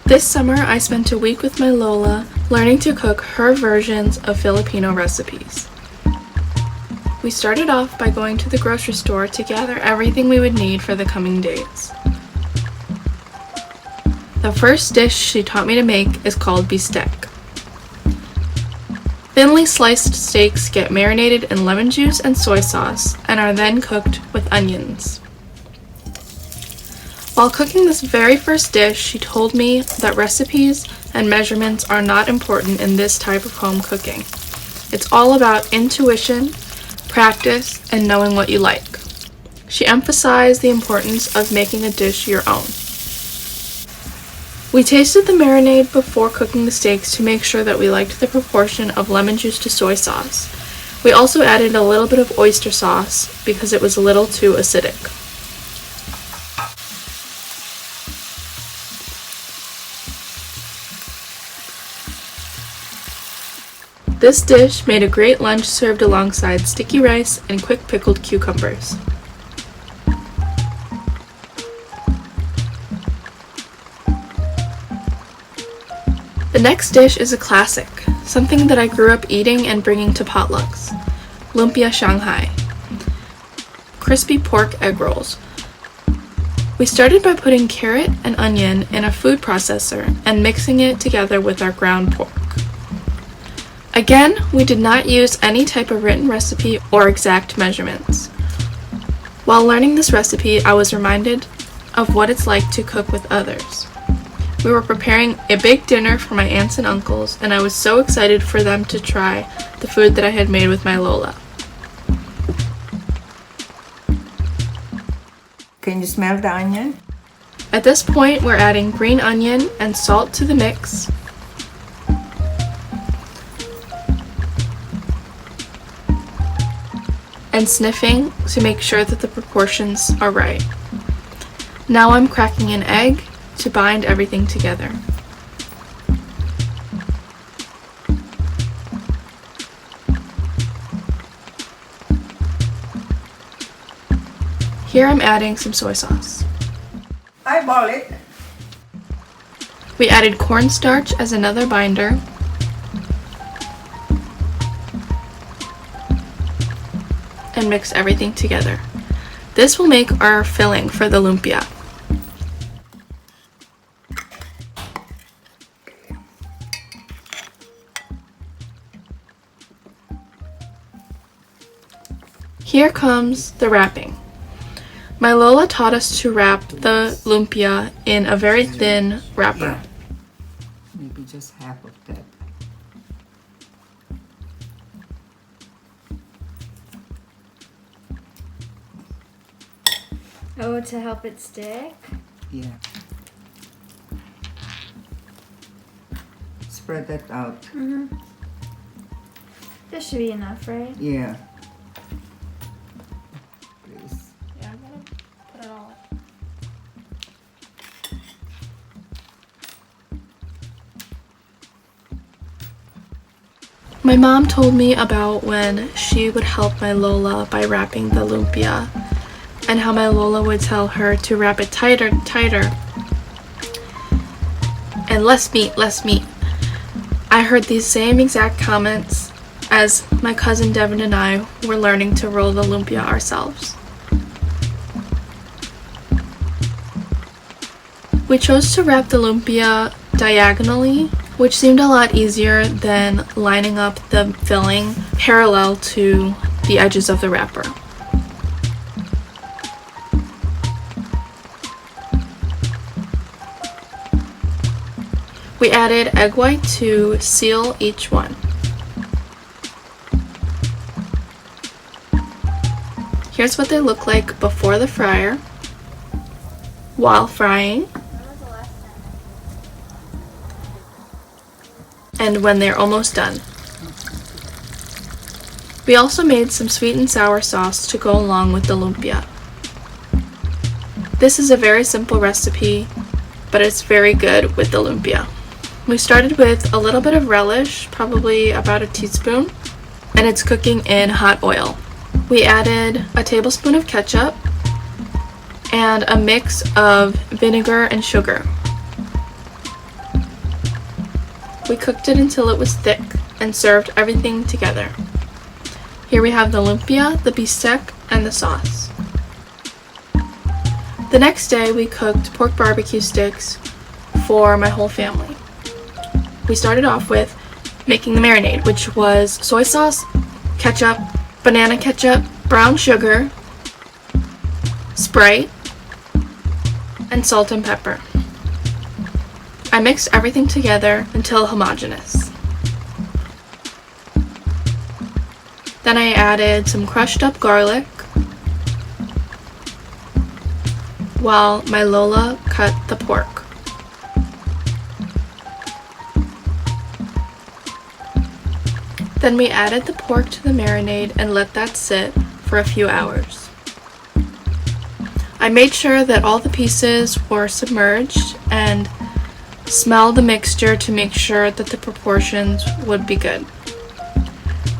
This summer, I spent a week with my Lola learning to cook her versions of Filipino recipes. We started off by going to the grocery store to gather everything we would need for the coming days. The first dish she taught me to make is called Bistek. Thinly sliced steaks get marinated in lemon juice and soy sauce and are then cooked with onions. While cooking this very first dish, she told me that recipes and measurements are not important in this type of home cooking. It's all about intuition, practice, and knowing what you like. She emphasized the importance of making a dish your own. We tasted the marinade before cooking the steaks to make sure that we liked the proportion of lemon juice to soy sauce. We also added a little bit of oyster sauce because it was a little too acidic. This dish made a great lunch served alongside sticky rice and quick pickled cucumbers. The next dish is a classic, something that I grew up eating and bringing to potlucks. Lumpia Shanghai. Crispy pork egg rolls. We started by putting carrot and onion in a food processor and mixing it together with our ground pork. Again, we did not use any type of written recipe or exact measurements. While learning this recipe, I was reminded of what it's like to cook with others. We were preparing a big dinner for my aunts and uncles, and I was so excited for them to try the food that I had made with my Lola. Can you smell the onion? At this point, we're adding green onion and salt to the mix. And sniffing to make sure that the proportions are right. Now I'm cracking an egg to bind everything together. Here I'm adding some soy sauce. Eyeball it. We added cornstarch as another binder. And mix everything together. This will make our filling for the lumpia. Here comes the wrapping. My Lola taught us to wrap the lumpia in a very thin wrapper. Yeah. Maybe just half of that. Oh, to help it stick? Yeah. Spread that out. Mm-hmm. This should be enough, right? Yeah. Please. Yeah, I'm gonna put it all in. My mom told me about when she would help my Lola by wrapping the lumpia, and how my Lola would tell her to wrap it tighter, and less meat. I heard these same exact comments as my cousin Devin and I were learning to roll the lumpia ourselves. We chose to wrap the lumpia diagonally, which seemed a lot easier than lining up the filling parallel to the edges of the wrapper. We added egg white to seal each one. Here's what they look like before the fryer, while frying, and when they're almost done. We also made some sweet and sour sauce to go along with the lumpia. This is a very simple recipe, but it's very good with the lumpia. We started with a little bit of relish, probably about a teaspoon, and it's cooking in hot oil. We added a tablespoon of ketchup and a mix of vinegar and sugar. We cooked it until it was thick and served everything together. Here we have the lumpia, the bistek, and the sauce. The next day we cooked pork barbecue sticks for my whole family. We started off with making the marinade, which was soy sauce, ketchup, banana ketchup, brown sugar, Sprite, and salt and pepper. I mixed everything together until homogeneous. Then I added some crushed up garlic while my Lola cut the pork. Then we added the pork to the marinade and let that sit for a few hours. I made sure that all the pieces were submerged and smelled the mixture to make sure that the proportions would be good.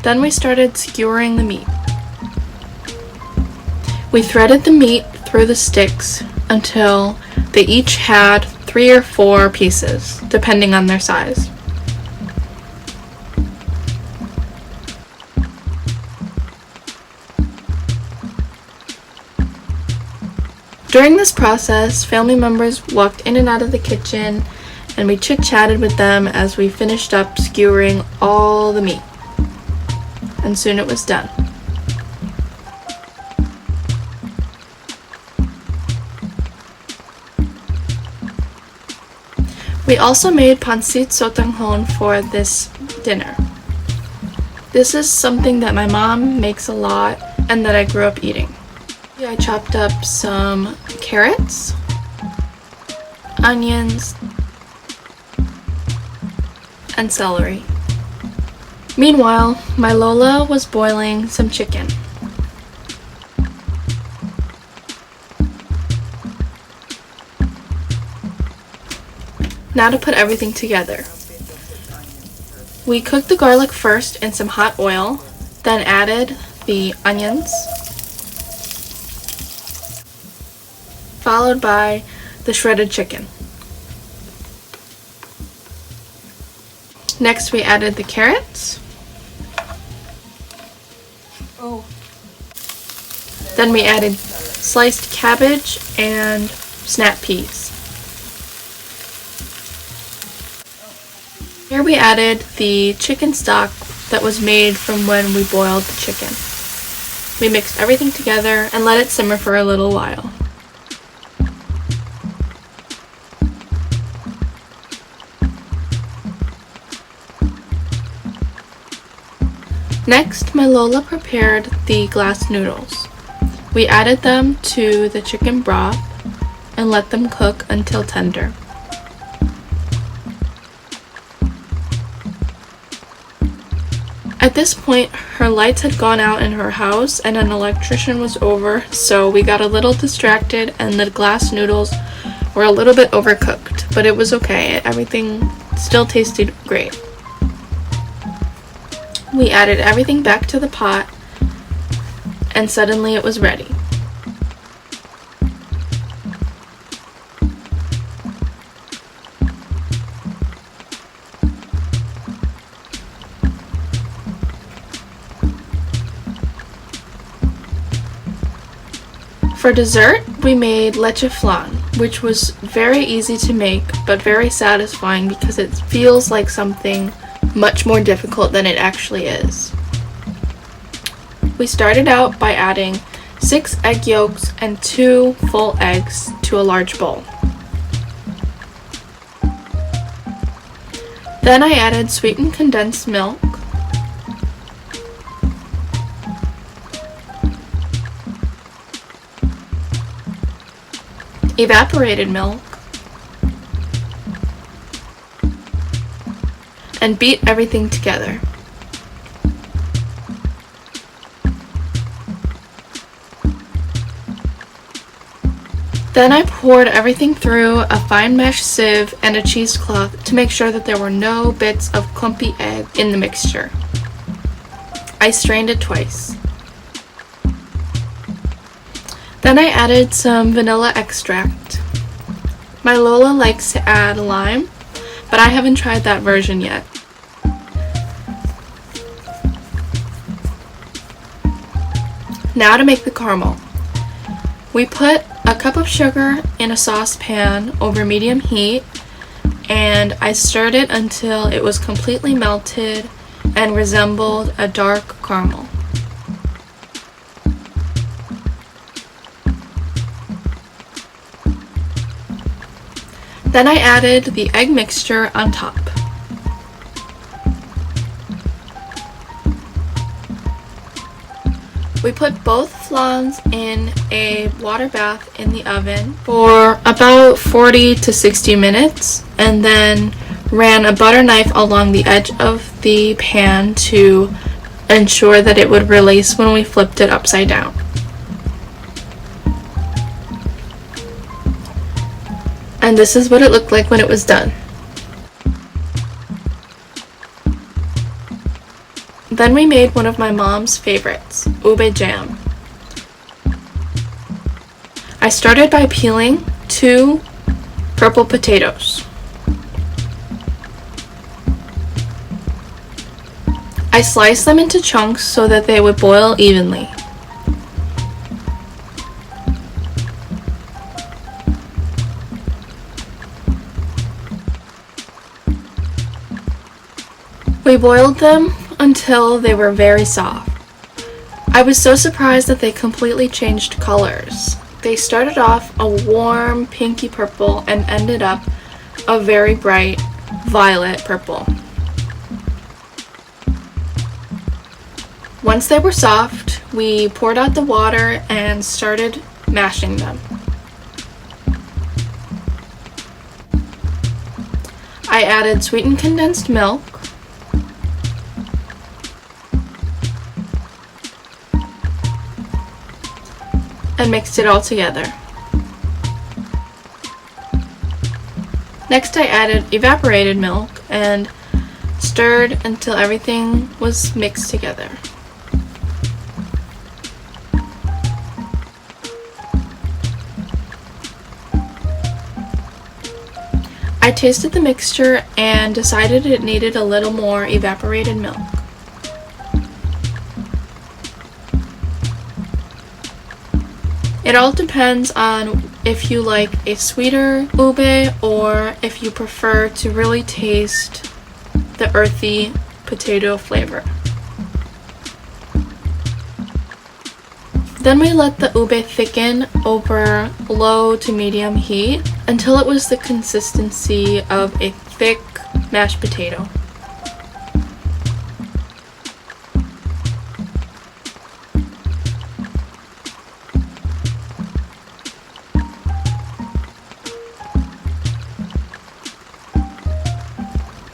Then we started skewering the meat. We threaded the meat through the sticks until they each had 3 or 4 pieces, depending on their size. During this process, family members walked in and out of the kitchen, and we chit-chatted with them as we finished up skewering all the meat. And soon it was done. We also made Pancit Sotanghon for this dinner. This is something that my mom makes a lot and that I grew up eating. I chopped up some carrots, onions, and celery. Meanwhile, my Lola was boiling some chicken. Now to put everything together. We cooked the garlic first in some hot oil, then added the onions, followed by the shredded chicken. Next we added the carrots. Then we added sliced cabbage and snap peas. Here we added the chicken stock that was made from when we boiled the chicken. We mixed everything together and let it simmer for a little while. Next, my Lola prepared the glass noodles. We added them to the chicken broth and let them cook until tender. At this point, her lights had gone out in her house and an electrician was over, so we got a little distracted and the glass noodles were a little bit overcooked, but it was okay. Everything still tasted great. We added everything back to the pot and suddenly it was ready. For dessert, we made Leche Flan, which was very easy to make but very satisfying because it feels like something much more difficult than it actually is. We started out by adding 6 egg yolks and 2 full eggs to a large bowl. Then I added sweetened condensed milk, evaporated milk, and beat everything together. Then I poured everything through a fine mesh sieve and a cheesecloth to make sure that there were no bits of clumpy egg in the mixture. I strained it twice. Then I added some vanilla extract. My Lola likes to add lime, but I haven't tried that version yet. Now to make the caramel. We put a cup of sugar in a saucepan over medium heat, and I stirred it until it was completely melted and resembled a dark caramel. Then I added the egg mixture on top. We put both flans in a water bath in the oven for about 40 to 60 minutes, and then ran a butter knife along the edge of the pan to ensure that it would release when we flipped it upside down. And this is what it looked like when it was done. Then we made one of my mom's favorites, Ube Jam. I started by peeling 2 purple potatoes. I sliced them into chunks so that they would boil evenly. We boiled them until they were very soft. I was so surprised that they completely changed colors. They started off a warm pinky purple and ended up a very bright violet purple. Once they were soft, we poured out the water and started mashing them. I added sweetened condensed milk, and mixed it all together. Next I added evaporated milk and stirred until everything was mixed together. I tasted the mixture and decided it needed a little more evaporated milk. It all depends on if you like a sweeter ube or if you prefer to really taste the earthy potato flavor. Then we let the ube thicken over low to medium heat until it was the consistency of a thick mashed potato.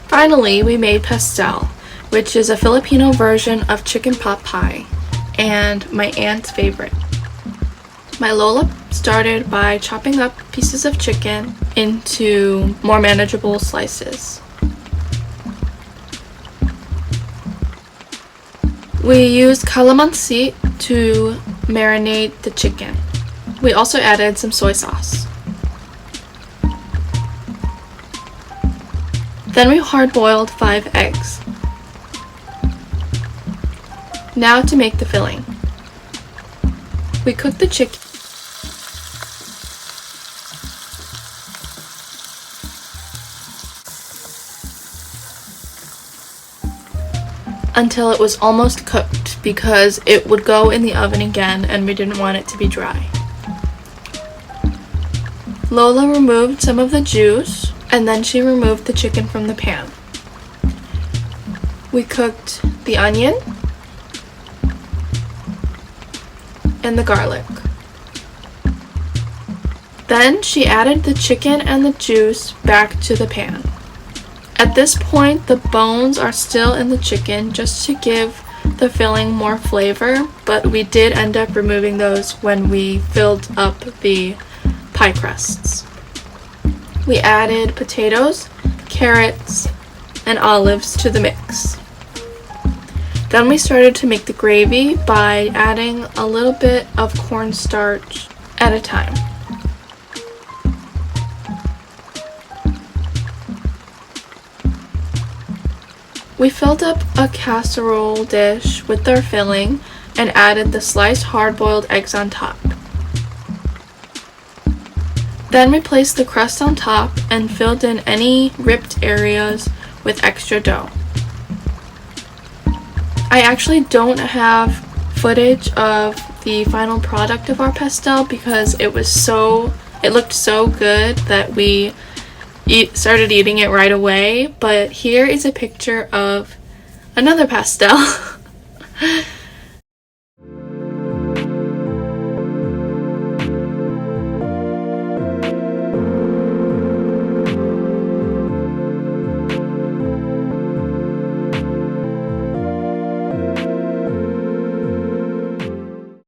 Finally, we made pastel, which is a Filipino version of chicken pot pie, and my aunt's favorite. My Lola started by chopping up pieces of chicken into more manageable slices. We used calamansi to marinate the chicken. We also added some soy sauce. Then we hard-boiled 5 eggs. Now to make the filling. We cooked the chicken until it was almost cooked because it would go in the oven again and we didn't want it to be dry. Lola removed some of the juice and then she removed the chicken from the pan. We cooked the onion and the garlic. Then she added the chicken and the juice back to the pan. At this point, the bones are still in the chicken just to give the filling more flavor, but we did end up removing those when we filled up the pie crusts. We added potatoes, carrots, and olives to the mix. Then we started to make the gravy by adding a little bit of cornstarch at a time. We filled up a casserole dish with our filling and added the sliced hard-boiled eggs on top. Then we placed the crust on top and filled in any ripped areas with extra dough. I actually don't have footage of the final product of our pastel because it looked so good that we started eating it right away, but here is a picture of another pastel.